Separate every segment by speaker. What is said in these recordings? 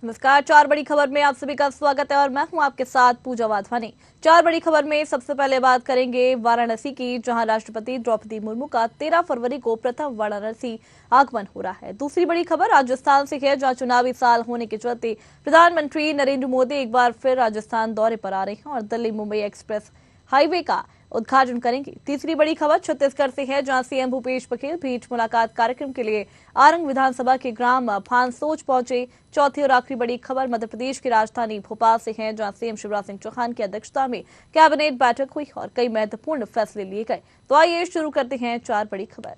Speaker 1: नमस्कार। चार बड़ी खबर में आप सभी का स्वागत है और मैं हूं आपके साथ पूजा वाधवानी। चार बड़ी खबर में सबसे पहले बात करेंगे वाराणसी की, जहां राष्ट्रपति द्रौपदी मुर्मू का 13 फरवरी को प्रथम वाराणसी आगमन हो रहा है। दूसरी बड़ी खबर राजस्थान से है, जहां चुनावी साल होने के चलते प्रधानमंत्री नरेंद्र मोदी एक बार फिर राजस्थान दौरे पर आ रहे हैं और दिल्ली मुंबई एक्सप्रेस हाईवे का उद्घाटन करेंगे। तीसरी बड़ी खबर छत्तीसगढ़ से है, जहां सीएम भूपेश बघेल भेंट मुलाकात कार्यक्रम के लिए आरंग विधानसभा के ग्राम फानसोच पहुंचे। चौथी और आखिरी बड़ी खबर मध्य प्रदेश की राजधानी भोपाल से है, जहां सीएम शिवराज सिंह चौहान की अध्यक्षता में कैबिनेट बैठक हुई और कई महत्वपूर्ण फैसले लिए गए। तो आइए शुरू करते हैं चार बड़ी खबर।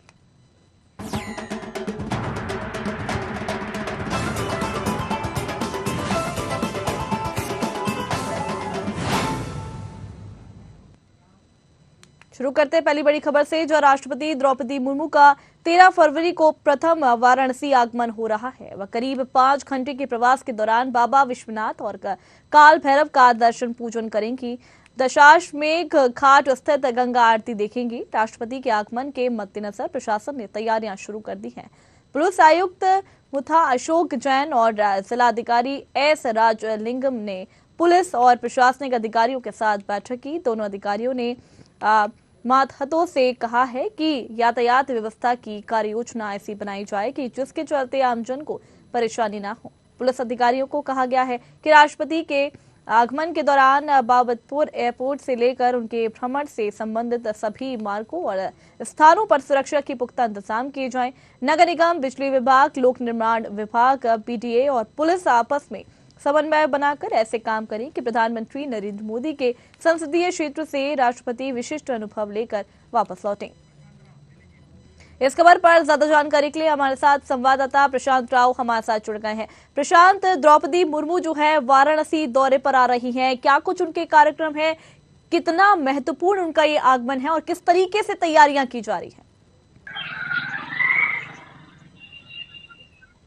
Speaker 1: शुरू करते हैं पहली बड़ी खबर से, जो राष्ट्रपति द्रौपदी मुर्मू का 13 फरवरी को प्रथम वाराणसी आगमन हो रहा है। वह करीब 5 घंटे के प्रवास के दौरान बाबा विश्वनाथ और काल भैरव का दर्शन पूजन करेंगी। दशाश्वमेध घाट स्थित गंगा आरती देखेंगी। राष्ट्रपति के आगमन के मद्देनजर प्रशासन ने तैयारियां शुरू कर दी हैं। पुलिस आयुक्त मुथा अशोक जैन और जिलाधिकारी एस राजलिंगम ने पुलिस और प्रशासनिक अधिकारियों के साथ बैठक की। दोनों अधिकारियों ने मातहतों से कहा है कि यातायात व्यवस्था की कार्य योजना ऐसी बनाई जाए कि जिसके चलते आमजन को परेशानी न हो। पुलिस अधिकारियों को कहा गया है कि राष्ट्रपति के आगमन के दौरान बाबतपुर एयरपोर्ट से लेकर उनके भ्रमण से संबंधित सभी मार्गों और स्थानों पर सुरक्षा के पुख्ता इंतजाम किए जाएं। नगर निगम, बिजली विभाग, लोक निर्माण विभाग, पीडीए और पुलिस आपस में समन्वय बनाकर ऐसे काम करें कि प्रधानमंत्री नरेंद्र मोदी के संसदीय क्षेत्र से राष्ट्रपति विशिष्ट अनुभव लेकर वापस लौटें। इस खबर पर ज्यादा जानकारी के लिए हमारे साथ संवाददाता प्रशांत राव हमारे साथ जुड़ गए हैं। प्रशांत, द्रौपदी मुर्मू जो है वाराणसी दौरे पर आ रही हैं, क्या कुछ उनके कार्यक्रम है, कितना महत्वपूर्ण उनका ये आगमन है और किस तरीके से तैयारियां की जा रही है?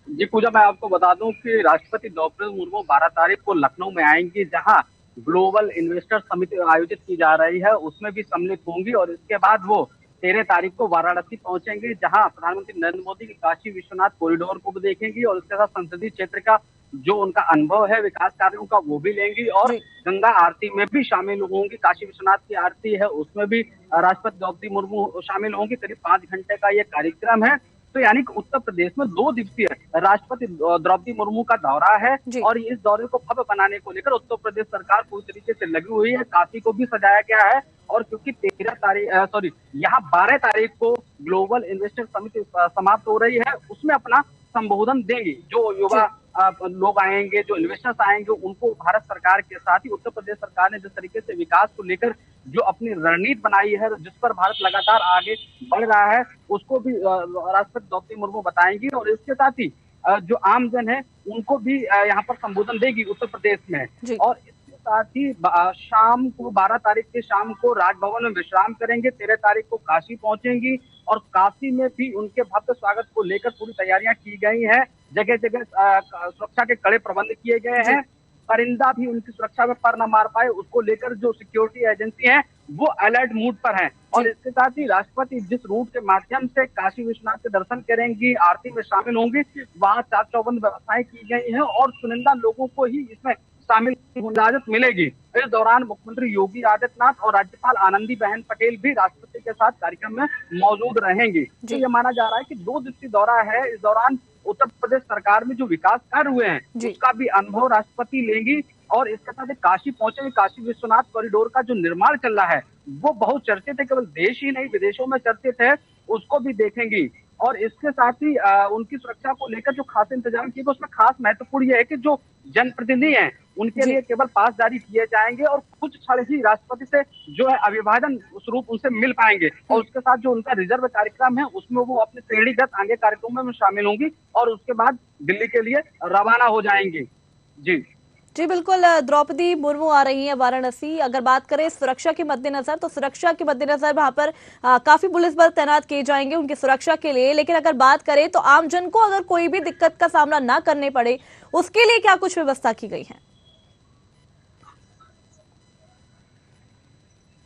Speaker 2: जी पूजा, मैं आपको बता दूं कि राष्ट्रपति द्रौपदी मुर्मू 12 तारीख को लखनऊ में आएंगी, जहां ग्लोबल इन्वेस्टर समिति आयोजित की जा रही है, उसमें भी सम्मिलित होंगी। और इसके बाद वो 13 तारीख को वाराणसी पहुंचेंगे, जहां प्रधानमंत्री नरेंद्र मोदी की काशी विश्वनाथ कॉरिडोर को भी देखेंगी और उसके साथ संसदीय क्षेत्र का जो उनका अनुभव है विकास कार्यों का वो भी लेंगी और गंगा आरती में भी शामिल होंगी। काशी विश्वनाथ की आरती है, उसमें भी राष्ट्रपति द्रौपदी मुर्मू शामिल होंगी। करीब 5 घंटे का ये कार्यक्रम है। तो यानी कि उत्तर प्रदेश में 2 दिवसीय राष्ट्रपति द्रौपदी मुर्मू का दौरा है और इस दौरे को भव्य बनाने को लेकर उत्तर प्रदेश सरकार पूरी तरीके से लगी हुई है। काशी को भी सजाया गया है और क्योंकि 12 तारीख को ग्लोबल इन्वेस्टर समिति समाप्त हो रही है, उसमें अपना संबोधन देंगे। जो युवा लोग आएंगे, जो इन्वेस्टर्स आएंगे, उनको भारत सरकार के साथ ही उत्तर प्रदेश सरकार ने जिस तरीके से विकास को लेकर जो अपनी रणनीति बनाई है, जिस पर भारत लगातार आगे बढ़ रहा है, उसको भी राष्ट्रपति द्रौपदी मुर्मू बताएंगी। और इसके साथ ही जो आमजन है उनको भी यहाँ पर संबोधन देगी उत्तर प्रदेश में। और इसके साथ ही शाम को 12 तारीख के शाम को राजभवन में विश्राम करेंगे। 13 तारीख को काशी पहुंचेंगी और काशी में भी उनके भव्य स्वागत को लेकर पूरी तैयारियां की गई हैं। जगह जगह सुरक्षा के कड़े प्रबंध किए गए हैं। परिंदा भी उनकी सुरक्षा में पर न मार पाए, उसको लेकर जो सिक्योरिटी एजेंसी है वो अलर्ट मूड पर है। और इसके साथ ही राष्ट्रपति जिस रूट के माध्यम से काशी विश्वनाथ के दर्शन करेंगी, आरती में शामिल होंगी, वहां चाक चौबंद व्यवस्थाएं की गई हैं और चुनिंदा लोगों को ही इसमें शामिल इजाजत मिलेगी। इस दौरान मुख्यमंत्री योगी आदित्यनाथ और राज्यपाल आनंदीबेन पटेल भी राष्ट्रपति के साथ कार्यक्रम में मौजूद रहेंगे। तो ये माना जा रहा है कि 2 दिवसीय दौरा है। इस दौरान उत्तर प्रदेश सरकार में जो विकास कार्य हुए हैं उसका भी अनुभव राष्ट्रपति लेंगी और इसके साथ काशी पहुंचेंगे। काशी विश्वनाथ कॉरिडोर का जो निर्माण चल रहा है वो बहुत चर्चित है, केवल देश ही नहीं विदेशों में चर्चित है, उसको भी देखेंगी। और इसके साथ ही उनकी सुरक्षा को लेकर जो खास इंतजाम किए गए, उसमें खास महत्वपूर्ण यह है कि जो जनप्रतिनिधि हैं उनके लिए केवल पास जारी किए जाएंगे और कुछ क्षण ही राष्ट्रपति से जो है अभिवादन स्वरूप उनसे मिल पाएंगे। और उसके साथ जो उनका रिजर्व कार्यक्रम है उसमें वो अपने श्रेणीगत आगे कार्यक्रमों में शामिल होंगी और उसके बाद दिल्ली के लिए रवाना हो जाएंगी। जी
Speaker 1: बिल्कुल। द्रौपदी मुर्मू आ रही हैं वाराणसी। अगर बात करें सुरक्षा के मद्देनजर, तो सुरक्षा के मद्देनजर वहां पर काफी पुलिस बल तैनात किए जाएंगे उनकी सुरक्षा के लिए। लेकिन अगर बात करें तो आमजन को अगर कोई भी दिक्कत का सामना ना करने पड़े, उसके लिए क्या कुछ व्यवस्था की गई है?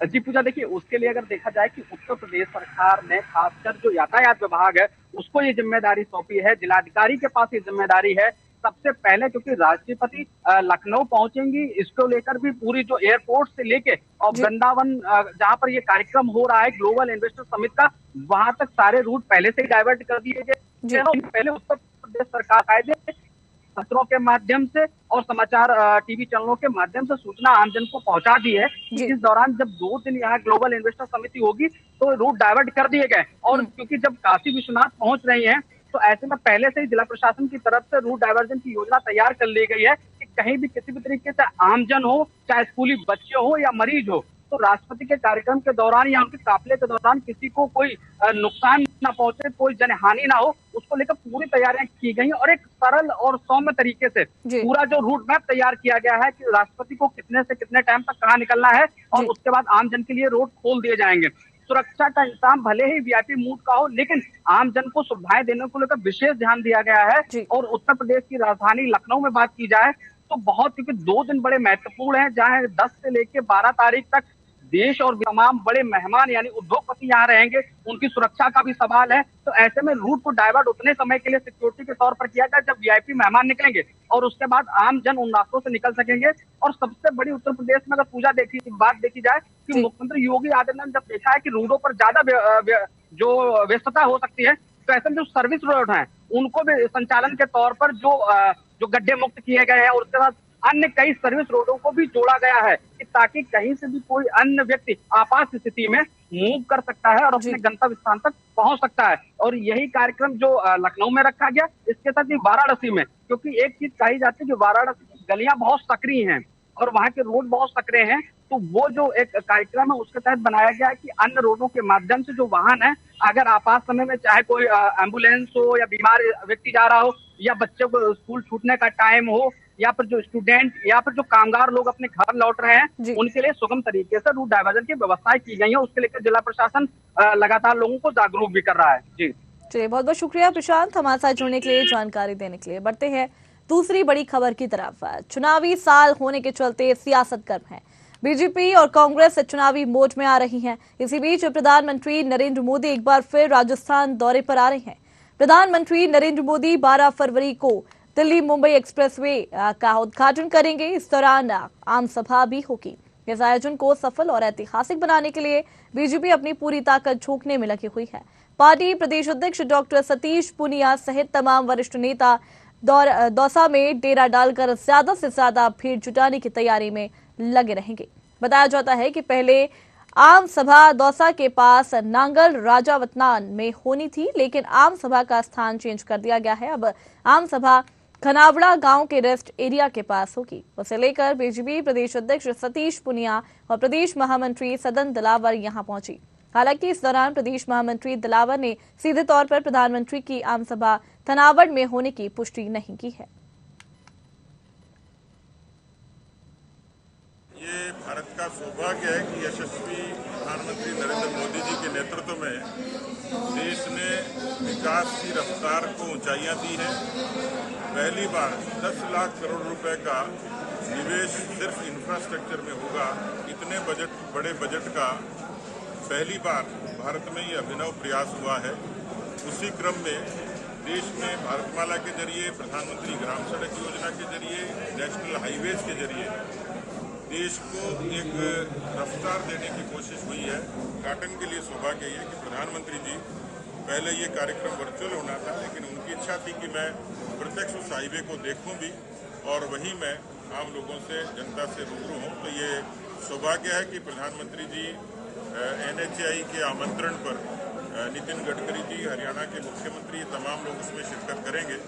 Speaker 2: जी पूजा, देखिए उसके लिए अगर देखा जाए कि उत्तर प्रदेश सरकार ने खासकर जो यातायात विभाग है उसको ये जिम्मेदारी सौंपी है। जिलाधिकारी के पास ये जिम्मेदारी है सबसे पहले, क्योंकि राष्ट्रपति लखनऊ पहुंचेंगी, इसको लेकर भी पूरी जो एयरपोर्ट से लेके और वृंदावन जहां पर ये कार्यक्रम हो रहा है ग्लोबल इन्वेस्टर समिट का, वहां तक सारे रूट पहले से ही डाइवर्ट कर दिए गए। पहले उत्तर प्रदेश सरकार कायदे पत्रों के माध्यम से और समाचार टीवी चैनलों के माध्यम से सूचना आमजन को पहुंचा दी है कि इस दौरान जब 2 दिन यहाँ ग्लोबल इन्वेस्टर समिति होगी तो रूट डाइवर्ट कर दिए गए। और क्योंकि जब काशी विश्वनाथ पहुंच रही हैं तो ऐसे में पहले से ही जिला प्रशासन की तरफ से रूट डाइवर्जन की योजना तैयार कर ली गई है कि कहीं भी किसी भी तरीके से आमजन हो, चाहे स्कूली बच्चे हो या मरीज हो, तो राष्ट्रपति के कार्यक्रम के दौरान या उनके काफिले के दौरान किसी को कोई नुकसान ना पहुंचे, कोई जनहानि ना हो, उसको लेकर पूरी तैयारियां की गई हैं। और एक सरल और सौम्य तरीके से पूरा जो रूट मैप तैयार किया गया है कि राष्ट्रपति को कितने से कितने टाइम तक कहाँ निकलना है और उसके बाद आमजन के लिए रोड खोल दिए जाएंगे। सुरक्षा का इंतजाम भले ही वीआईपी मूड का हो, लेकिन आमजन को सुविधाएं देने को लेकर विशेष ध्यान दिया गया है। और उत्तर प्रदेश की राजधानी लखनऊ में बात की जाए तो बहुत, क्योंकि 2 दिन बड़े महत्वपूर्ण हैं, जहां 10 से लेकर 12 तारीख तक देश और तमाम बड़े मेहमान यानी उद्योगपति यहाँ रहेंगे, उनकी सुरक्षा का भी सवाल है। तो ऐसे में रूट को डाइवर्ट उतने समय के लिए सिक्योरिटी के तौर पर किया जाए जब वीआईपी मेहमान निकलेंगे और उसके बाद आम जन उन रास्तों से निकल सकेंगे। और सबसे बड़ी उत्तर प्रदेश में अगर बात देखी जाए कि मुख्यमंत्री योगी आदित्यनाथ ने जब देखा है कि रूटों पर ज्यादा जो व्यस्तता हो सकती है, तो ऐसे में जो सर्विस रोड है उनको भी संचालन के तौर पर जो गड्ढे मुक्त किए गए हैं और उसके बाद अन्य कई सर्विस रोडों को भी जोड़ा गया है कि ताकि कहीं से भी कोई अन्य व्यक्ति आपात स्थिति में मूव कर सकता है और अपने गंतव्य स्थान तक पहुंच सकता है। और यही कार्यक्रम जो लखनऊ में रखा गया, इसके साथ ही वाराणसी में, क्योंकि एक चीज कही जाती है कि वाराणसी की गलियां बहुत सक्रिय हैं और वहां के रोड बहुत सक्रिय हैं, तो वो जो एक कार्यक्रम है उसके तहत बनाया गया है कि अन्य रोडों के माध्यम से जो वाहन है, अगर आपात समय में चाहे कोई एम्बुलेंस हो या बीमार व्यक्ति जा रहा हो या बच्चे को स्कूल छूटने का टाइम हो या फिर जो स्टूडेंट या फिर जो कामगार लोग अपने घर लौट रहे हैं, उनके लिए सुगम तरीके से रूट डाइवर्जन की व्यवस्थाएं की गई है। उसके लेकर जिला प्रशासन लगातार लोगों को जागरूक भी कर रहा है। जी
Speaker 1: चलिए, बहुत बहुत शुक्रिया प्रशांत हमारे साथ जुड़ने के लिए, जानकारी देने के लिए। बढ़ते हैं दूसरी बड़ी खबर की तरफ। चुनावी साल होने के चलते सियासत गर्म है। बीजेपी और कांग्रेस चुनावी मोड में आ रही हैं। इसी बीच प्रधानमंत्री नरेंद्र मोदी एक बार फिर राजस्थान दौरे पर आ रहे हैं। प्रधानमंत्री नरेंद्र मोदी 12 फरवरी को दिल्ली मुंबई एक्सप्रेसवे का उद्घाटन करेंगे। इस दौरान आम सभा भी होगी। इस आयोजन को सफल और ऐतिहासिक बनाने के लिए बीजेपी अपनी पूरी ताकत झोंकने में लगी हुई है। पार्टी प्रदेश अध्यक्ष डॉक्टर सतीश पूनिया सहित तमाम वरिष्ठ नेता दौसा में डेरा डालकर ज्यादा से ज्यादा भीड़ जुटाने की तैयारी में लगे रहेंगे। बताया जाता है कि पहले आम सभा दौसा के पास नांगल राजावतनान में होनी थी, लेकिन आम सभा का स्थान चेंज कर दिया गया है। अब आम सभा खनावड़ा गांव के रेस्ट एरिया के पास होगी। उसे लेकर बीजेपी प्रदेश अध्यक्ष सतीश पूनिया और प्रदेश महामंत्री सदन दिलावर यहां पहुंची। हालांकि इस दौरान प्रदेश महामंत्री दिलावर ने सीधे तौर पर प्रधानमंत्री की आम सभा थनावड़ में होने की पुष्टि नहीं की है।
Speaker 3: ये भारत का सौभाग्य है कि यशस्वी प्रधानमंत्री नरेंद्र मोदी जी के नेतृत्व में देश ने विकास की रफ्तार को ऊंचाइयां दी हैं। पहली बार 10 लाख करोड़ रुपए का निवेश सिर्फ इंफ्रास्ट्रक्चर में होगा। इतने बड़े बजट का पहली बार भारत में ये अभिनव प्रयास हुआ है। उसी क्रम में देश में भारतमाला के जरिए, प्रधानमंत्री ग्राम सड़क योजना के जरिए, नेशनल हाईवेज के जरिए देश को एक रफ्तार देने की कोशिश हुई है। उद्घाटन के लिए सौभाग्य है कि प्रधानमंत्री जी, पहले ये कार्यक्रम वर्चुअल होना था, लेकिन उनकी इच्छा थी कि मैं प्रत्यक्ष उस हाईवे को देखूं भी और वहीं मैं आम लोगों से, जनता से रूबरू हूं। तो ये सौभाग्य है कि प्रधानमंत्री जी NHAI के आमंत्रण पर नितिन गडकरी जी, हरियाणा के मुख्यमंत्री, तमाम लोग उसमें शिरकत करेंगे।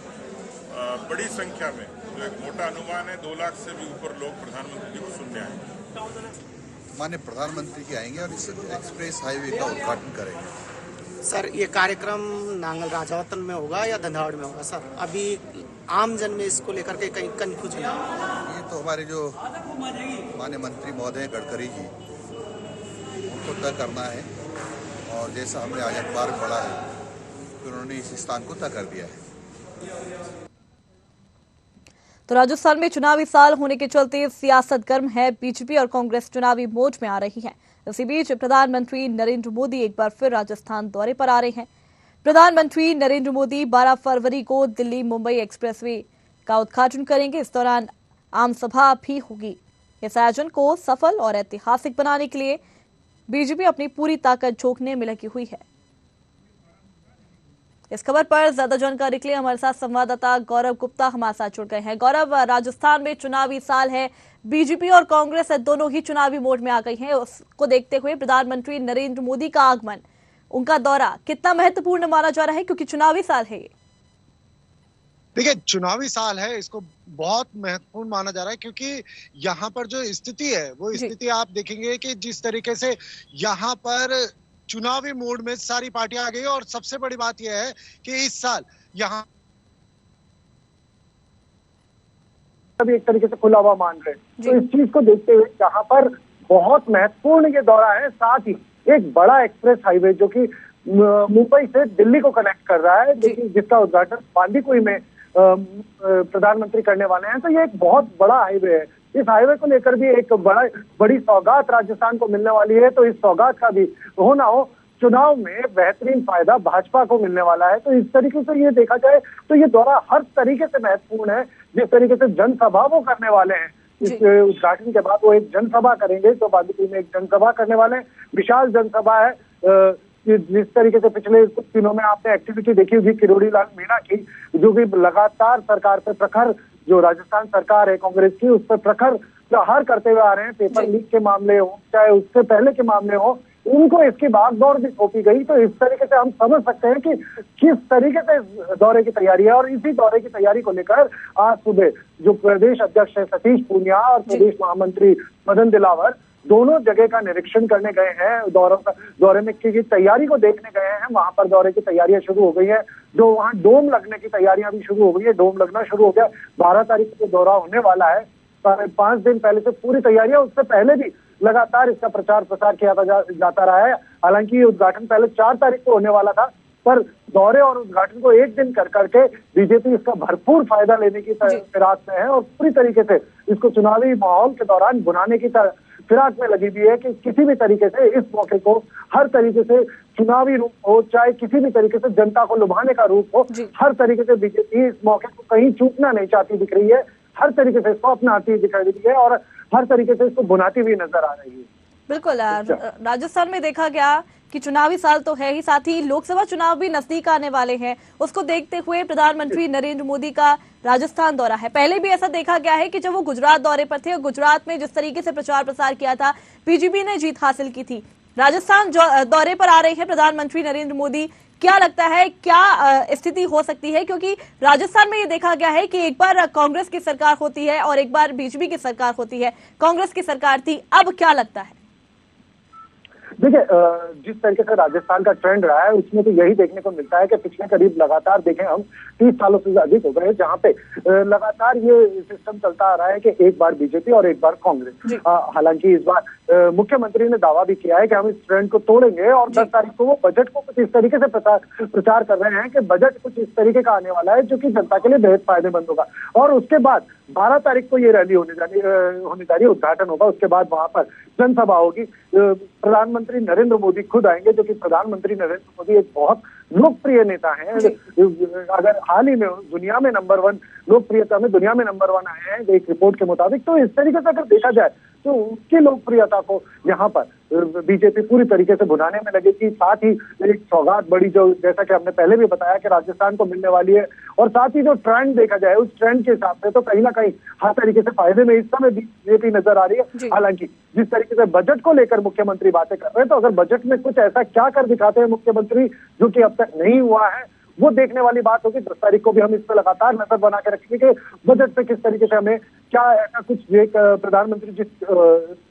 Speaker 3: बड़ी संख्या में, जो एक मोटा अनुमान है, 2 लाख से भी ऊपर लोग प्रधानमंत्री जी को सुनने आएंगे।
Speaker 4: माननीय प्रधानमंत्री जी आएंगे और इस एक्सप्रेस हाईवे का उद्घाटन करेंगे।
Speaker 5: सर, ये कार्यक्रम नांगल राजावतन में होगा या धंधावड़ में होगा? सर, अभी आम जन में इसको लेकर के कहीं कन्फ्यूजन है।
Speaker 4: ये तो हमारे जो माननीय मंत्री महोदय गडकरी जी, उनको तय करना है और जैसा हमने आज अखबार में पढ़ा है कि उन्होंने इस स्थान को तय कर दिया है।
Speaker 1: तो राजस्थान में चुनावी साल होने के चलते सियासत गर्म है। बीजेपी और कांग्रेस चुनावी मोड में आ रही है। इसी बीच प्रधानमंत्री नरेंद्र मोदी एक बार फिर राजस्थान दौरे पर आ रहे हैं। प्रधानमंत्री नरेंद्र मोदी 12 फरवरी को दिल्ली मुंबई एक्सप्रेसवे का उद्घाटन करेंगे। इस दौरान आम सभा भी होगी। इस आयोजन को सफल और ऐतिहासिक बनाने के लिए बीजेपी अपनी पूरी ताकत झोंकने में लगी हुई है। इस खबर पर ज्यादा जानकारी के लिए हमारे साथ संवाददाता गौरव गुप्ता हमारे साथ जुड़ गए हैं। गौरव, राजस्थान में चुनावी साल है, बीजेपी और कांग्रेस दोनों ही चुनावी मोड में आ गई हैं। उसको देखते हुए प्रधानमंत्री नरेंद्र मोदी का आगमन, उनका दौरा कितना महत्वपूर्ण माना जा रहा है, क्योंकि चुनावी साल है ये?
Speaker 6: देखिए, चुनावी साल है, इसको बहुत महत्वपूर्ण माना जा रहा है, क्योंकि यहाँ पर जो स्थिति है वो स्थिति आप देखेंगे कि जिस तरीके से यहाँ पर चुनावी मोड में सारी पार्टियां आ गई। और सबसे बड़ी बात यह है कि इस साल यहाँ
Speaker 7: अभी एक तरीके से खुला हुआ मान रहे हैं। तो इस चीज को देखते हुए यहाँ पर बहुत महत्वपूर्ण ये दौरा है। साथ ही एक बड़ा एक्सप्रेस हाईवे जो कि मुंबई से दिल्ली को कनेक्ट कर रहा है, जिसका उद्घाटन बांदीकुई में प्रधानमंत्री करने वाले हैं। तो ये एक बहुत बड़ा हाईवे है। इस हाईवे को लेकर भी एक बड़ी सौगात राजस्थान को मिलने वाली है। तो इस सौगात का भी हो ना हो, चुनाव में बेहतरीन फायदा भाजपा को मिलने वाला है। तो इस तरीके से ये देखा जाए तो ये दौरा हर तरीके से महत्वपूर्ण है। जिस तरीके से जनसभा वो करने वाले हैं, इस उद्घाटन के बाद वो एक जनसभा करेंगे, तो बांदीकुई में एक जनसभा करने वाले हैं। विशाल जनसभा है। जिस तरीके से पिछले कुछ दिनों में आपने एक्टिविटी देखी होगी किरोड़ी लाल मीणा की, जो कि लगातार सरकार पे प्रखर, जो राजस्थान सरकार है कांग्रेस की, उस पर प्रखर प्रहार करते हुए आ रहे हैं। पेपर लीक के मामले हो चाहे उससे पहले के मामले हो, उनको इसकी भागदौड़ भी सौंपी गई। तो इस तरीके से हम समझ सकते हैं कि किस तरीके से दौरे की तैयारी है। और इसी दौरे की तैयारी को लेकर आज सुबह जो प्रदेश अध्यक्ष है सतीश पूनिया और प्रदेश महामंत्री मदन दिलावर दोनों जगह का निरीक्षण करने गए हैं। दौरे में की तैयारी को देखने गए हैं। वहां पर दौरे की तैयारियां शुरू हो गई है। जो वहां डोम लगने की तैयारियां भी शुरू हो गई है। डोम लगना शुरू हो गया। 12 तारीख को दौरा होने वाला है। 5 दिन पहले से पूरी तैयारियां, उससे पहले भी लगातार इसका प्रचार प्रसार किया जाता रहा है। हालांकि ये उद्घाटन पहले 4 तारीख को होने वाला था, पर दौरे और उद्घाटन को एक दिन कर करके बीजेपी इसका भरपूर फायदा लेने की फिराक में है और पूरी तरीके से इसको चुनावी माहौल के दौरान बुनाने की फिराक में लगी हुई है कि किसी भी तरीके से इस मौके को हर तरीके से चुनावी रूप हो, चाहे किसी भी तरीके से जनता को लुभाने का रूप हो, हर तरीके से बीजेपी इस मौके को कहीं चूकना नहीं चाहती दिख रही है। हर तरीके से इसको अपनाती दिख रही है और हर तरीके से इसको बुनाती हुई नजर आ रही है।
Speaker 1: बिल्कुल, राजस्थान में देखा गया कि चुनावी साल तो है ही, साथ ही लोकसभा चुनाव भी नजदीक आने वाले हैं। उसको देखते हुए प्रधानमंत्री नरेंद्र मोदी का राजस्थान दौरा है। पहले भी ऐसा देखा गया है कि जब वो गुजरात दौरे पर थे, गुजरात में जिस तरीके से प्रचार प्रसार किया था, बीजेपी ने जीत हासिल की थी। राजस्थान दौरे पर आ रहे हैं प्रधानमंत्री नरेंद्र मोदी, क्या लगता है क्या स्थिति हो सकती है? क्योंकि राजस्थान में ये देखा गया है कि एक बार कांग्रेस की सरकार होती है और एक बार बीजेपी की सरकार होती है। कांग्रेस की सरकार थी, अब क्या लगता है?
Speaker 7: देखिए, जिस तरीके से राजस्थान का ट्रेंड रहा है उसमें तो यही देखने को मिलता है कि पिछले करीब लगातार देखें हम 30 सालों से अधिक हो गए जहां पे लगातार ये सिस्टम चलता आ रहा है कि एक बार बीजेपी और एक बार कांग्रेस। हालांकि इस बार मुख्यमंत्री ने दावा भी किया है कि हम इस ट्रेंड को तोड़ेंगे और 10 तारीख को वो बजट को कुछ इस तरीके से प्रचार कर रहे हैं कि बजट कुछ इस तरीके का आने वाला है जो कि जनता के लिए बेहद फायदेमंद होगा। और उसके बाद 12 तारीख को ये रैली होने जा रही है, उद्घाटन होगा। उसके बाद वहां पर जनसभा होगी। प्रधानमंत्री नरेंद्र मोदी खुद आएंगे, जो कि प्रधानमंत्री नरेंद्र मोदी एक बहुत लोकप्रिय नेता हैं। अगर हाल ही में दुनिया में नंबर 1 लोकप्रियता में दुनिया में नंबर 1 आए हैं एक रिपोर्ट के मुताबिक। तो इस तरीके से अगर देखा जाए तो उनकी लोकप्रियता को यहाँ पर बीजेपी पूरी तरीके से बुनाने में लगेगी। साथ ही एक सौगात बड़ी, जो जैसा कि हमने पहले भी बताया कि राजस्थान को मिलने वाली है। और साथ ही जो ट्रेंड देखा जाए उस ट्रेंड के हिसाब से तो कहीं ना कहीं हर तरीके से फायदे में इस समय बीजेपी नजर आ रही है। हालांकि जिस तरीके से बजट को लेकर मुख्यमंत्री बातें कर रहे हैं, तो अगर बजट में कुछ ऐसा क्या कर दिखाते हैं मुख्यमंत्री जो कि अब तक नहीं हुआ है, वो देखने वाली बात होगी। 10 तारीख को भी हम इस पर लगातार नजर बना के रखेंगे कि बजट पे किस तरीके से हमें क्या ऐसा कुछ एक प्रधानमंत्री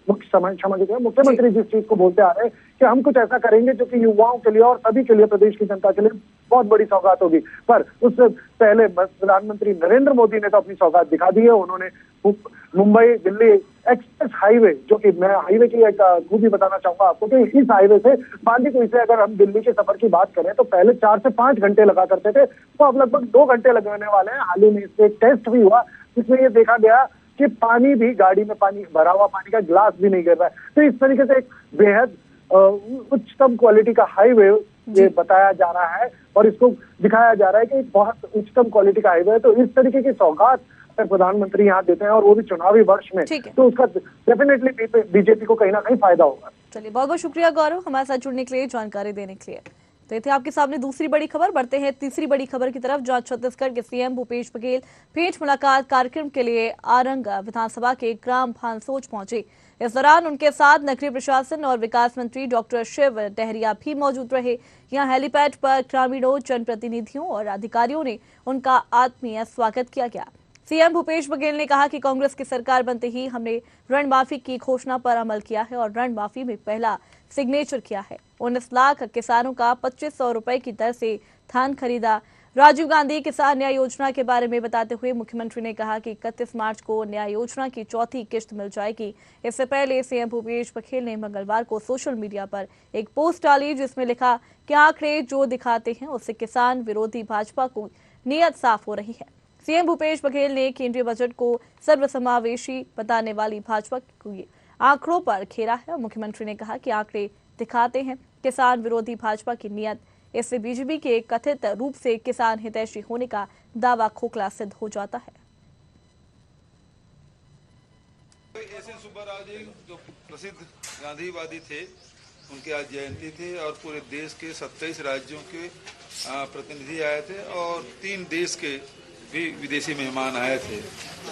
Speaker 7: मुख्यमंत्री जिस चीज को बोलते आ रहे हैं कि हम कुछ ऐसा करेंगे जो कि युवाओं के लिए और सभी के लिए, प्रदेश की जनता के लिए बहुत बड़ी सौगात होगी। पर उससे पहले प्रधानमंत्री नरेंद्र मोदी ने तो अपनी सौगात दिखा दी है। उन्होंने मुंबई दिल्ली एक्सप्रेस हाईवे, जो कि मैं हाईवे की एक खूबी बताना चाहूंगा आपको कि इस हाईवे से बांदीकुई से अगर हम दिल्ली के सफर की बात करें तो पहले 4 से 5 घंटे लगा करते थे, तो अब लगभग 2 घंटे लगने वाले हैं। हाल ही में इससे एक टेस्ट भी हुआ जिसमें ये देखा गया कि पानी भी, गाड़ी में पानी भरा हुआ पानी का गिलास भी नहीं गिर रहा है। तो इस तरीके से एक बेहद उच्चतम क्वालिटी का हाईवे ये बताया जा रहा है और इसको दिखाया जा रहा है कि एक बहुत उच्चतम क्वालिटी का हाईवे है। तो इस तरीके की सौगात अगर प्रधानमंत्री यहाँ देते हैं और वो भी चुनावी वर्ष में, तो उसका डेफिनेटली बीजेपी को कहीं ना कहीं फायदा होगा।
Speaker 1: चलिए, बहुत बहुत शुक्रिया गौरव हमारे साथ जुड़ने के लिए, जानकारी देने के लिए। तो ये थे आपके सामने दूसरी बड़ी खबर। बढ़ते हैं तीसरी बड़ी खबर की तरफ, जहां छत्तीसगढ़ के सीएम भूपेश बघेल भेंट मुलाकात कार्यक्रम के लिए आरंग विधानसभा के ग्राम भानसोच पहुंचे। इस दौरान उनके साथ नगरीय प्रशासन और विकास मंत्री डॉक्टर शिव डहरिया भी मौजूद रहे। यहां हेलीपैड पर ग्रामीणों, जनप्रतिनिधियों और अधिकारियों ने उनका आत्मीय स्वागत किया गया। सीएम भूपेश बघेल ने कहा कि कांग्रेस की सरकार बनते ही हमने ऋण माफी की घोषणा पर अमल किया है और ऋण माफी में पहला सिग्नेचर किया है। 19 लाख किसानों का 2500 रुपए की दर से धान खरीदा। राजीव गांधी किसान न्याय योजना के बारे में बताते हुए मुख्यमंत्री ने कहा कि 31 मार्च को न्याय योजना की चौथी किश्त मिल जाएगी। इससे पहले सीएम भूपेश बघेल ने मंगलवार को सोशल मीडिया पर एक पोस्ट डाली, जिसमें लिखा कि आंकड़े जो दिखाते हैं उससे किसान विरोधी भाजपा को नीयत साफ हो रही है। सीएम भूपेश बघेल ने केंद्रीय बजट को सर्वसमावेशी बताने वाली भाजपा के आंकड़ों पर घेरा है। मुख्यमंत्री ने कहा कि आंकड़े दिखाते हैं किसान विरोधी भाजपा की नीयत। इससे बीजेपी के कथित रूप से किसान हितैषी होने का दावा खोखला सिद्ध हो जाता है।
Speaker 8: एस.एन. सुब्बाराव जी जो प्रसिद्ध गांधीवादी थे, उनकी आज जयंती थी और पूरे देश के 27 राज्यों के प्रतिनिधि आए थे और 3 देश के भी विदेशी मेहमान आए थे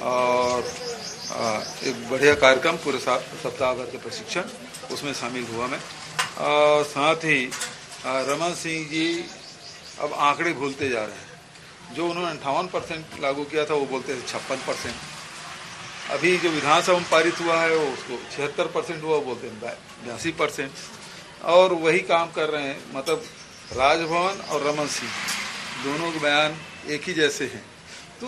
Speaker 8: और एक बढ़िया कार्यक्रम पूरे सप्ताह भर के प्रशिक्षण उसमें शामिल हुआ मैं। और साथ ही रमन सिंह जी अब आंकड़े भूलते जा रहे हैं। जो उन्होंने 58% लागू किया था वो बोलते थे 56%। अभी जो विधानसभा में पारित हुआ है वो उसको 76% हुआ, बोलते हैं 82%। और वही काम कर रहे हैं, मतलब राजभवन और रमन सिंह दोनों के बयान एक ही जैसे हैं। तो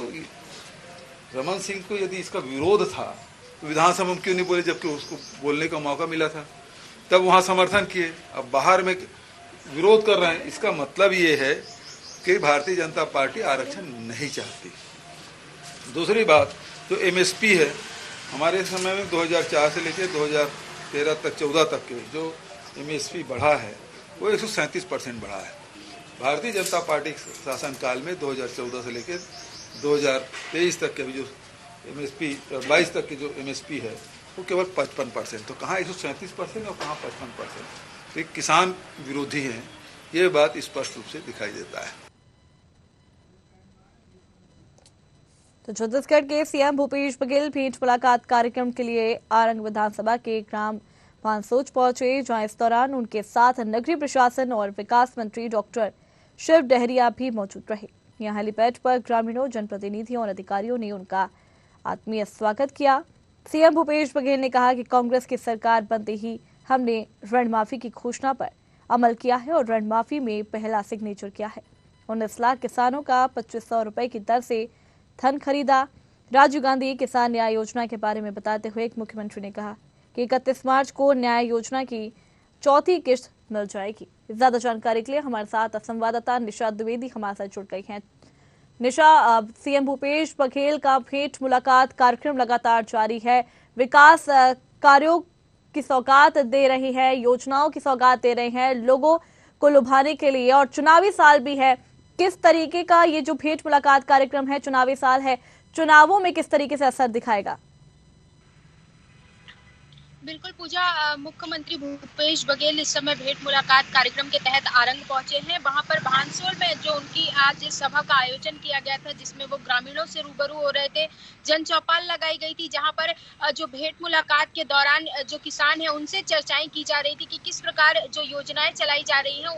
Speaker 8: रमन सिंह को यदि इसका विरोध था तो विधानसभा में क्यों नहीं बोले, जबकि उसको बोलने का मौका मिला था, तब वहाँ समर्थन किए। अब बाहर में विरोध कर रहे हैं, इसका मतलब ये है कि भारतीय जनता पार्टी आरक्षण नहीं चाहती। दूसरी बात, जो एमएसपी है, हमारे समय में 2004 से लेकर 2013 तक 14 तक के जो एमएसपी बढ़ा है वो 137% बढ़ा है। भारतीय जनता पार्टी शासनकाल में 2014 से लेकर 2023 तक के जो एमएसपी 22 तक की जो एमएसपी है वो केवल 55%। तो कहाँ 137% और कहाँ 55%। तो किसान विरोधी हैं, ये बात स्पष्ट रूप से दिखाई देता है।
Speaker 1: तो छत्तीसगढ़ के सीएम भूपेश बघेल भेंट मुलाकात कार्यक्रम के लिए आरंग विधानसभा के ग्राम भानसोच पहुंचे, जहां इस दौरान उनके साथ नगरीय प्रशासन और विकास मंत्री डॉक्टर शिव डहरिया भी मौजूद रहे। यहाँ हेलीपैड पर ग्रामीणों, जनप्रतिनिधियों और अधिकारियों ने उनका आत्मीय स्वागत किया। सीएम भूपेश बघेल ने कहा कि कांग्रेस की सरकार बनते ही हमने ऋण माफी की घोषणा पर अमल किया है और ऋण माफी में पहला सिग्नेचर किया है। 19 लाख किसानों का 2500 रुपए की दर से धन खरीदा। राजीव गांधी किसान न्याय योजना के बारे में बताते हुए मुख्यमंत्री ने कहा कि 31 मार्च को न्याय योजना की चौथी किश्त मिल जाएगी। ज्यादा जानकारी के लिए हमारे साथ संवाददाता निशा द्विवेदी हमारे साथ जुड़ गई हैं। निशा, सीएम भूपेश बघेल का भेंट मुलाकात कार्यक्रम लगातार जारी है, विकास कार्यों की सौगात दे रही है, योजनाओं की सौगात दे रहे हैं लोगों को लुभाने के लिए, और चुनावी साल भी है। किस तरीके का ये जो भेंट मुलाकात कार्यक्रम है, चुनावी साल है, चुनावों में किस तरीके से असर दिखाएगा?
Speaker 9: बिल्कुल पूजा, मुख्यमंत्री भूपेश बघेल इस समय भेंट मुलाकात कार्यक्रम के तहत आरंग पहुंचे हैं। वहां पर भानसोल में जो उनकी आज सभा का आयोजन किया गया था, जिसमें वो ग्रामीणों से रूबरू हो रहे थे, जन चौपाल लगाई गई थी, जहां पर जो भेंट मुलाकात के दौरान जो किसान है उनसे चर्चाएं की जा रही थी कि किस प्रकार जो योजनाएं चलाई जा रही हैं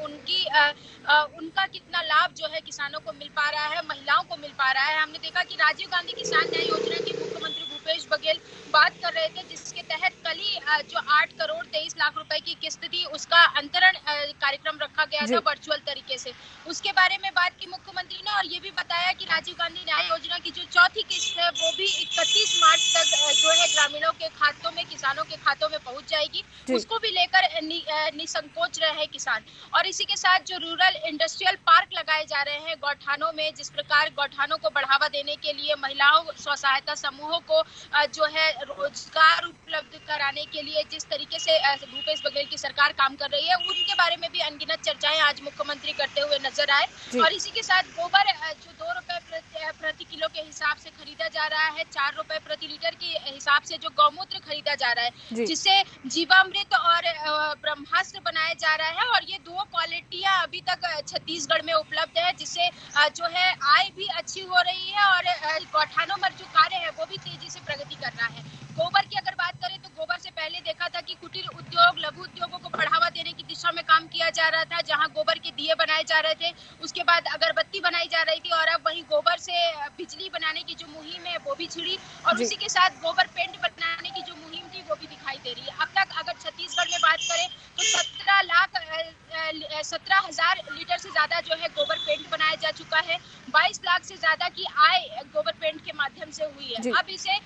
Speaker 9: उनका कितना लाभ जो है किसानों को मिल पा रहा है, महिलाओं को मिल पा रहा है। हमने देखा कि राजीव गांधी किसान न्याय योजना की मुख्यमंत्री भूपेश बघेल बात कर रहे थे, जिसके तहत कल ही जो 8 करोड़ 23 लाख रुपए की किस्त थी उसका अंतरण कार्यक्रम रखा गया था वर्चुअल तरीके से। उसके बारे में बात की मुख्यमंत्री ने और ये भी बताया कि राजीव गांधी न्याय योजना की जो चौथी किस्त है वो भी 31 मार्च मार्च तक जो है ग्रामीणों के खातों में, किसानों के खातों में पहुंच जाएगी, उसको भी लेकर निसंकोच रहे हैं किसान। और इसी के साथ जो रूरल इंडस्ट्रियल पार्क लगाए जा रहे हैं गौठानों में, जिस प्रकार गौठानों को बढ़ावा देने के लिए महिलाओं स्व सहायता समूहों को जो है रोजगार उपलब्ध कराने के लिए जिस तरीके से भूपेश बघेल की सरकार काम कर रही है, उनके बारे में भी अनगिनत चर्चाएं आज मुख्यमंत्री करते हुए नजर आए। और इसी के साथ गोबर जो 2 रुपए प्रति किलो के हिसाब से खरीदा जा रहा है, 4 रुपए प्रति लीटर के हिसाब से जो गौमूत्र खरीदा जा रहा है, जिससे जीवामृत और ब्रह्मास्त्र बनाया जा रहा है। और ये 2 क्वालिटियां अभी तक छत्तीसगढ़ में उपलब्ध है, जिससे जो है आय भी अच्छी हो रही है और गौठानों में जो कार्य है वो भी तेजी से प्रगति कर रहा है। गोबर की अगर बात करें तो गोबर से पहले देखा था कि कुटीर उद्योग, लघु उद्योगों को बढ़ावा देने की दिशा में काम किया जा रहा था, जहां गोबर के दिए बनाए जा रहे थे, उसके बाद अगरबत्ती बनाई जा रही थी, और अब वहीं गोबर से बिजली बनाने की जो मुहिम है वो भी छिड़ी, और उसी के साथ गोबर पेंट बनाने की जो मुहिम थी वो भी दिखाई दे रही है। अब तक अगर छत्तीसगढ़ में बात करें तो 17,000 लीटर से ज्यादा जो है गोबर पेंट बनाया जा चुका है। 22 लाख से ज्यादा की आय गोबर पेंट के माध्यम से हुई है। अब इसे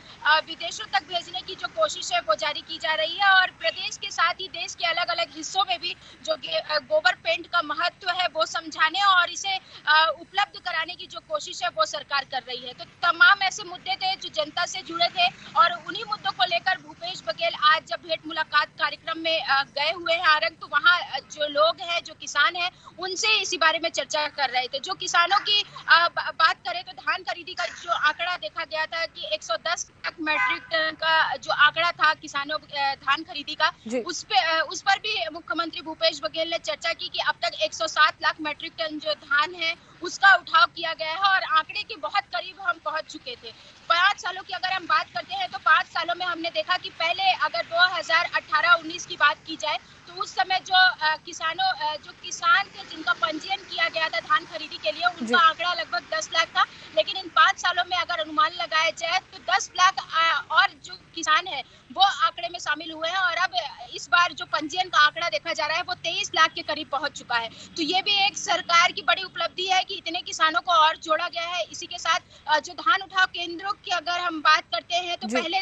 Speaker 9: विदेशों तक भेजने की जो कोशिश है वो जारी की जा रही है, और प्रदेश के साथ ही देश के अलग अलग हिस्सों में भी जो गोबर पेंट का महत्व है वो समझाने और इसे उपलब्ध कराने की जो कोशिश है वो सरकार कर रही है। तो तमाम ऐसे मुद्दे थे जो जनता से जुड़े थे, और उन्हीं मुद्दों को लेकर भूपेश बघेल आज जब भेंट मुलाकात कार्यक्रम में गए हुए हैं आरंग, तो वहाँ जो लोग हैं, जो किसान हैं, उनसे इसी बारे में चर्चा कर रहे थे। जो किसानों की बात करें तो धान खरीदी का जो आंकड़ा देखा गया था कि 110 लाख मैट्रिक टन का जो आंकड़ा था किसानों धान खरीदी का, उस पर भी मुख्यमंत्री भूपेश बघेल ने चर्चा की कि अब तक 107 लाख मैट्रिक टन जो धान है उसका उठाव किया गया है, और आंकड़े के बहुत करीब हम पहुंच चुके थे। 5 सालों की अगर हम बात करते हैं तो 5 सालों में हमने देखा कि पहले अगर 2018-19 की बात की जाए तो उस समय जो किसान थे जिनका पंजीयन किया गया था धान खरीदी के लिए, उनका आंकड़ा लगभग 10 लाख था। लेकिन इन 5 सालों में अगर अनुमान लगाया जाए तो 10 लाख और जो किसान है वो आंकड़े में शामिल हुए हैं, और अब इस बार जो पंजीयन का आंकड़ा देखा जा रहा है वो 23 लाख के करीब पहुंच चुका है। तो ये भी एक सरकार की बड़ी उपलब्धि है कि इतने किसानों को और जोड़ा गया है। इसी के साथ जो धान उठाव केंद्रों की अगर हम बात करते हैं तो पहले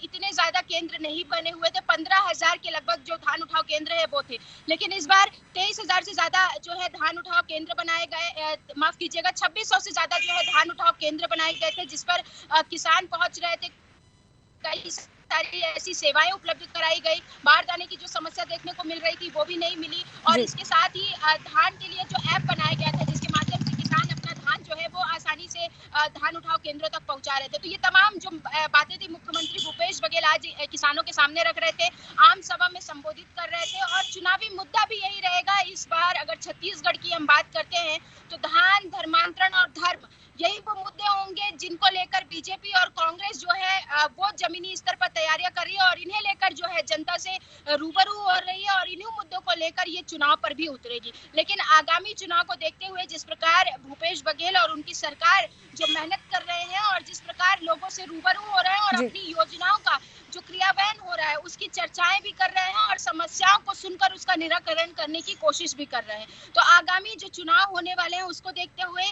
Speaker 9: इतने ज्यादा केंद्र नहीं बने हुए थे, 15,000 के लगभग जो धान उठाव केंद्र है वो थे। लेकिन इस बार 23,000 से ज्यादा जो है धान उठाव केंद्र बनाए गए, माफ कीजिएगा 2600 से ज्यादा जो है धान उठाव केंद्र बनाए गए थे, जिस पर किसान पहुंच रहे थे। कई सारी ऐसी सेवाएं उपलब्ध कराई गई, बाहर जाने की जो समस्या देखने को मिल रही थी वो भी नहीं मिली, और इसके साथ ही धान के लिए जो ऐप बनाया गया था जिसके माध्यम से किसान अपना धान जो है वो आसानी से धान उठाव केंद्रों तक पहुंचा रहे थे। तो ये तमाम जो बातें थी मुख्यमंत्री भूपेश बघेल आज किसानों के सामने रख रहे थे, आम सभा में संबोधित कर रहे थे, और चुनावी मुद्दा भी यही रहेगा इस बार। अगर छत्तीसगढ़ की हम बात करते हैं तो धान, धर्मांतरण और धर्म, यही वो मुद्दे होंगे जिनको लेकर बीजेपी और कांग्रेस जो है वो जमीनी स्तर पर तैयारियां कर रही है, और इन्हें लेकर जो है जनता से रूबरू हो रही है, और इन्हीं मुद्दों को लेकर ये चुनाव पर भी उतरेगी। लेकिन आगामी चुनाव को देखते हुए जिस प्रकार भूपेश बघेल और उनकी सरकार जो मेहनत कर रहे हैं, और जिस प्रकार लोगों से रूबरू हो रहे हैं, और अपनी योजनाओं का जो क्रियान्वयन हो रहा है उसकी चर्चाएं भी कर रहे हैं, और समस्याओं को सुनकर उसका निराकरण करने की कोशिश भी कर रहे हैं। तो आगामी जो चुनाव होने वाले हैं उसको देखते हुए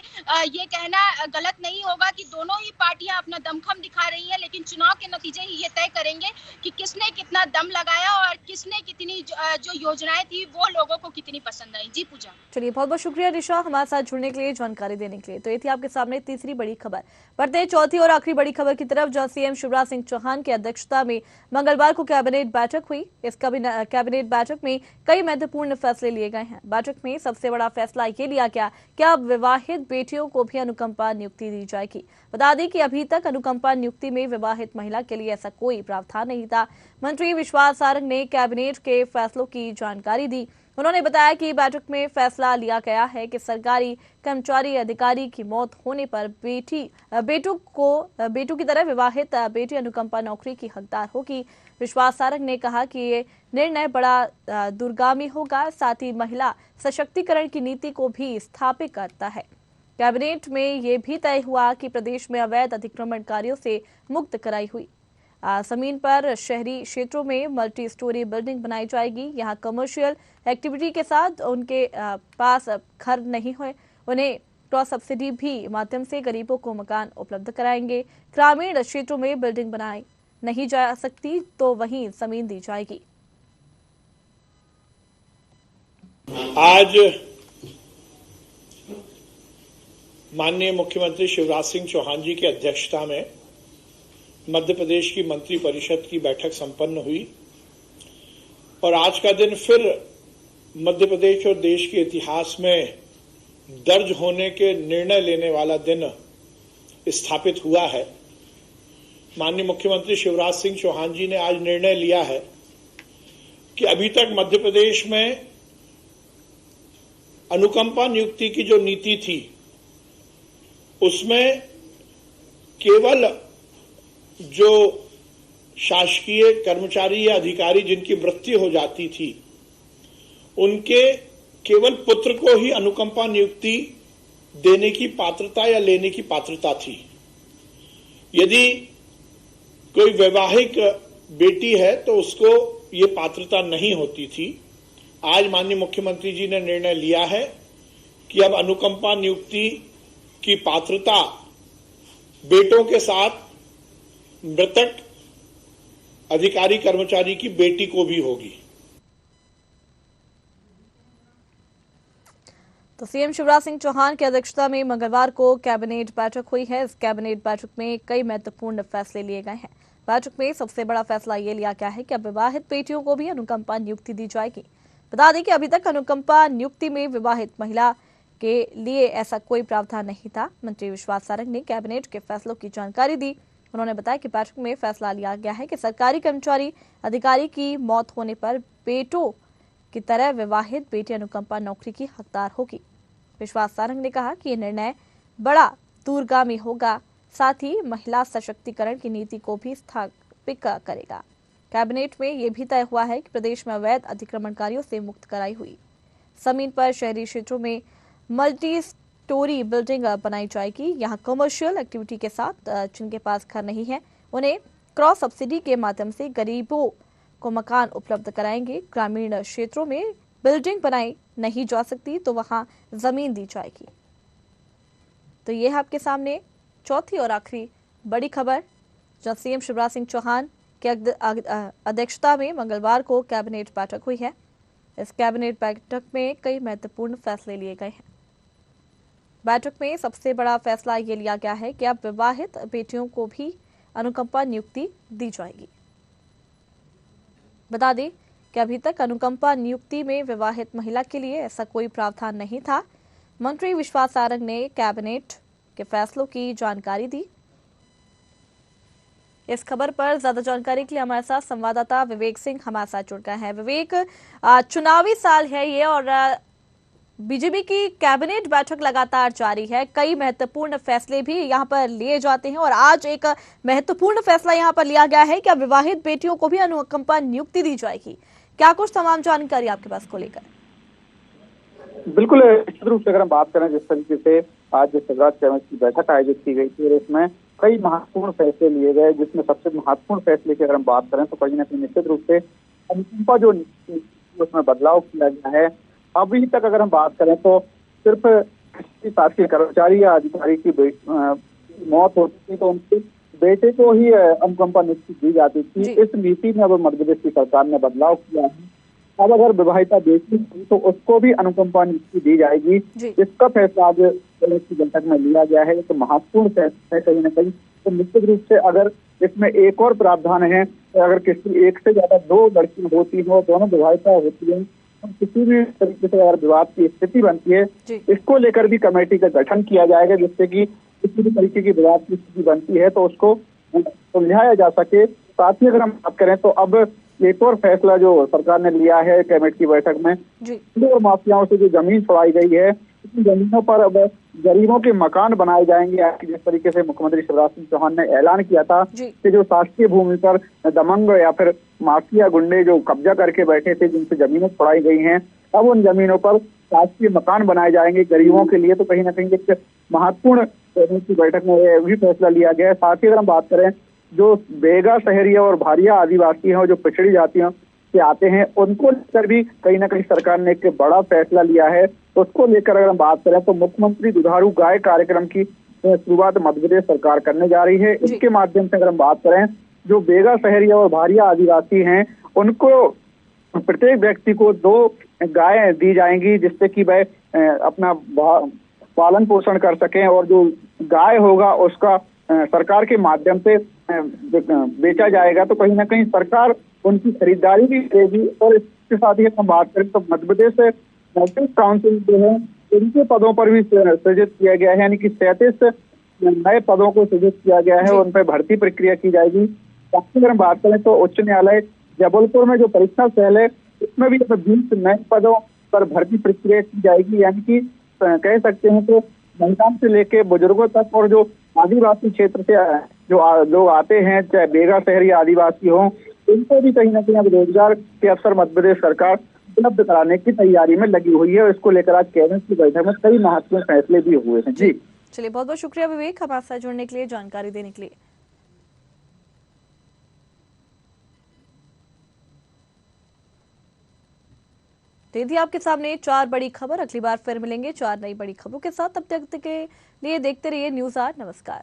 Speaker 9: ये कहना गलत नहीं होगा कि दोनों ही पार्टियां अपना दमखम दिखा रही हैं, लेकिन चुनाव के नतीजे ही ये तय करेंगे कि किसने कितना दम लगाया और किसने कितनी जो योजनाएं थी वो लोगों को कितनी पसंद आई। जी पूजा।
Speaker 1: चलिए, बहुत बहुत शुक्रिया निशा हमारे साथ जुड़ने के लिए, जानकारी देने के लिए। तो ये थी आपके सामने तीसरी बड़ी खबर। बढ़ते हैं चौथी और आखिरी बड़ी खबर की तरफ, जहां सीएम शिवराज सिंह चौहान की अध्यक्षता में मंगलवार को कैबिनेट बैठक हुई। इस कैबिनेट बैठक में कई महत्वपूर्ण फैसले लिए गए हैं। बैठक में सबसे बड़ा फैसला ये लिया गया कि अब विवाहित बेटियों को भी अनुकंपा नियुक्ति दी जाएगी। बता दें कि अभी तक अनुकंपा नियुक्ति में विवाहित महिला के लिए ऐसा कोई प्रावधान नहीं था। मंत्री विश्वास सारंग ने कैबिनेट के फैसलों की जानकारी दी। उन्होंने बताया कि बैठक में फैसला लिया गया है कि सरकारी कर्मचारी अधिकारी की मौत होने पर बेटों की तरह विवाहित बेटी अनुकंपा नौकरी की हकदार होगी। विश्वास सारंग ने कहा कि ये निर्णय बड़ा दूरगामी होगा, साथ ही महिला सशक्तिकरण की नीति को भी स्थापित करता है। कैबिनेट में ये भी तय हुआ कि प्रदेश में अवैध अतिक्रमणकारियों से मुक्त कराई हुई जमीन पर शहरी क्षेत्रों में मल्टी स्टोरी बिल्डिंग बनाई जाएगी। यहाँ कमर्शियल एक्टिविटी के साथ उनके पास घर नहीं हुए, उन्हें क्रॉस सब्सिडी भी माध्यम से गरीबों को मकान उपलब्ध कराएंगे। ग्रामीण क्षेत्रों में बिल्डिंग बनाई नहीं जा सकती तो वहीं जमीन दी जाएगी।
Speaker 10: आज माननीय मुख्यमंत्री शिवराज सिंह चौहान जी की अध्यक्षता में मध्य प्रदेश की मंत्री परिषद की बैठक संपन्न हुई और आज का दिन फिर मध्य प्रदेश और देश के इतिहास में दर्ज होने के निर्णय लेने वाला दिन स्थापित हुआ है। माननीय मुख्यमंत्री शिवराज सिंह चौहान जी ने आज निर्णय लिया है कि अभी तक मध्य प्रदेश में अनुकंपा नियुक्ति की जो नीति थी उसमें केवल जो शासकीय कर्मचारी या अधिकारी जिनकी मृत्यु हो जाती थी उनके केवल पुत्र को ही अनुकंपा नियुक्ति देने की पात्रता या लेने की पात्रता थी। यदि कोई वैवाहिक बेटी है तो उसको ये पात्रता नहीं होती थी। आज माननीय मुख्यमंत्री जी ने निर्णय लिया है कि अब अनुकंपा नियुक्ति की पात्रता बेटों के साथ मृतक अधिकारी कर्मचारी की बेटी को भी होगी।
Speaker 1: तो सीएम शिवराज सिंह चौहान की अध्यक्षता में मंगलवार को कैबिनेट बैठक हुई है। इस कैबिनेट बैठक में कई महत्वपूर्ण फैसले लिए गए हैं। बैठक में सबसे बड़ा फैसला ये लिया गया है कि अब विवाहित बेटियों को भी अनुकंपा नियुक्ति दी जाएगी। बता दें कि अभी तक अनुकंपा नियुक्ति में विवाहित महिला के लिए ऐसा कोई प्रावधान नहीं था। मंत्री विश्वास सारंग ने कैबिनेट के फैसलों की जानकारी दी। उन्होंने बताया कि बैठक में फैसला लिया गया है कि सरकारी कर्मचारी अधिकारी की मौत होने पर बेटों की तरह विवाहित बेटी अनुकंपा नौकरी की हकदार होगी। विश्वास सारंग ने कहा कि ये निर्णय बड़ा दूरगामी होगा, साथ ही महिला सशक्तिकरण की नीति को भी स्थापित करेगा। कैबिनेट में यह भी तय हुआ है कि प्रदेश में अवैध अतिक्रमणकारियों से मुक्त कराई हुई जमीन पर शहरी क्षेत्रों में मल्टी स्टोरी बिल्डिंग बनाई जाएगी। यहाँ कमर्शियल एक्टिविटी के साथ जिनके पास घर नहीं है उन्हें क्रॉस सब्सिडी के माध्यम से गरीबों को मकान उपलब्ध कराएंगे। ग्रामीण क्षेत्रों में बिल्डिंग बनाई नहीं जा सकती तो वहां जमीन दी जाएगी। तो ये है आपके सामने चौथी और आखिरी बड़ी खबर, जहां सीएम शिवराज सिंह चौहान की अध्यक्षता में मंगलवार को कैबिनेट बैठक हुई है। इस कैबिनेट बैठक में कई महत्वपूर्ण फैसले लिए गए हैं। बैठक में सबसे बड़ा फैसला ये लिया गया है कि अब विवाहित बेटियों को भी अनुकंपा नियुक्ति दी जाएगी। बता दें कि अभी तक अनुकंपा नियुक्ति में विवाहित महिला के लिए ऐसा कोई प्रावधान नहीं था। मंत्री विश्वास सारंग ने कैबिनेट के फैसलों की जानकारी दी। इस खबर पर ज्यादा जानकारी के लिए हमारे साथ संवाददाता विवेक सिंह हमारे साथ जुड़ गए हैं। विवेक, चुनावी साल है ये और बीजेपी की कैबिनेट बैठक लगातार जारी है। कई महत्वपूर्ण फैसले भी यहाँ पर लिए जाते हैं और आज एक महत्वपूर्ण फैसला यहाँ पर लिया गया है कि अब विवाहित बेटियों को भी अनुकंपा नियुक्ति दी जाएगी। क्या कुछ तमाम जानकारी आपके पास को लेकर?
Speaker 11: बिल्कुल, निश्चित रूप से अगर हम बात करें जिस तरीके से आज शिवराज कैबिनेट की बैठक आयोजित की गई थी और इसमें कई महत्वपूर्ण फैसले लिए गए, जिसमें सबसे महत्वपूर्ण फैसले की अगर हम बात करें तो कहीं ना कहीं निश्चित रूप से अनुकंपा जो उसमें बदलाव किया गया है। अभी तक अगर हम बात करें तो सिर्फ किसी शासकीय कर्मचारी या अधिकारी की मौत होती थी तो उनके बेटे को ही अनुकंपा नियुक्ति दी जाती थी। इस नीति में अब मध्य प्रदेश की सरकार ने बदलाव किया है। अब अगर विवाहिता बेटी थी तो उसको भी अनुकंपा नियुक्ति दी जाएगी। इसका फैसला आज की बैठक में लिया गया है। तो महत्वपूर्ण फैसला है कहीं ना कहीं। तो निश्चित रूप से अगर इसमें एक और प्रावधान है, अगर किसी एक से ज्यादा दो लड़की होती हो, दोनों विवाहिता होती है, किसी भी तरीके से अगर विवाद की स्थिति बनती है, इसको लेकर भी कमेटी का गठन किया जाएगा, जिससे कि किसी भी तरीके की विवाद की स्थिति बनती है तो उसको सुलझाया जा सके। साथ ही अगर हम बात करें तो अब एक और फैसला जो सरकार ने लिया है कैबिनेट की बैठक में, और माफियाओं से जो जमीन छुड़ाई गई है, इन जमीनों पर अब गरीबों के मकान बनाए जाएंगे। जिस तरीके से मुख्यमंत्री शिवराज सिंह चौहान ने ऐलान किया था कि जो शासकीय भूमि पर दमंग या फिर माफिया गुंडे जो कब्जा करके बैठे थे, जिनसे जमीनें छुड़ाई गई हैं, अब उन जमीनों पर शासकीय मकान बनाए जाएंगे गरीबों के लिए। तो कहीं ना कहीं एक महत्वपूर्ण की बैठक में यह भी फैसला लिया गया है। साथ ही अगर हम बात करें जो बेगा शहरिया और भारिया आदिवासी हैं, जो पिछड़ी जातियों से आते हैं, उनको लेकर भी कहीं ना कहीं सरकार ने एक बड़ा फैसला लिया है उसको लेकर अगर हम बात करें तो मुख्यमंत्री दुधारू गाय कार्यक्रम की शुरुआत मध्य प्रदेश सरकार करने जा रही है। इसके माध्यम से अगर हम बात करें, जो बेगा शहरी और भारिया आदिवासी हैं उनको प्रत्येक व्यक्ति को 2 गायें दी जाएंगी, जिससे कि वह अपना पालन पोषण कर सकें, और जो गाय होगा उसका सरकार के माध्यम से बेचा जाएगा। तो कहीं ना कहीं सरकार उनकी खरीदारी भी करेगी। और इसके साथ ही हम बात करें तो मध्य प्रदेश से नेशनल काउंसिल जो है इनके पदों पर भी सृजित किया गया है, यानी कि 37 नए पदों को सृजित किया गया है, उन पर भर्ती प्रक्रिया की जाएगी। अगर हम बात करें तो उच्च न्यायालय जबलपुर में जो परीक्षा सेल है उसमें भी 20 नए पदों पर भर्ती प्रक्रिया की जाएगी, यानी कि कह सकते हैं तो महिलाओं से लेके बुजुर्गों तक और जो आदिवासी क्षेत्र से जो लोग आते हैं, चाहे बेगा शहरी आदिवासी हों, इनको भी कहीं ना कहीं अब रोजगार के अवसर मध्य प्रदेश सरकार उपलब्ध कराने की तैयारी में लगी हुई है। और इसको लेकर आज कैबिनेट की बैठक में कई महत्वपूर्ण फैसले भी हुए हैं। जी
Speaker 1: चलिए, बहुत बहुत शुक्रिया विवेक, हमारे साथ जुड़ने के लिए, जानकारी देने के लिए। तो थी आपके सामने 4 बड़ी खबर। अगली बार फिर मिलेंगे 4 नई बड़ी खबरों के साथ। तब तक के लिए देखते रहिए न्यूज़ 8। नमस्कार।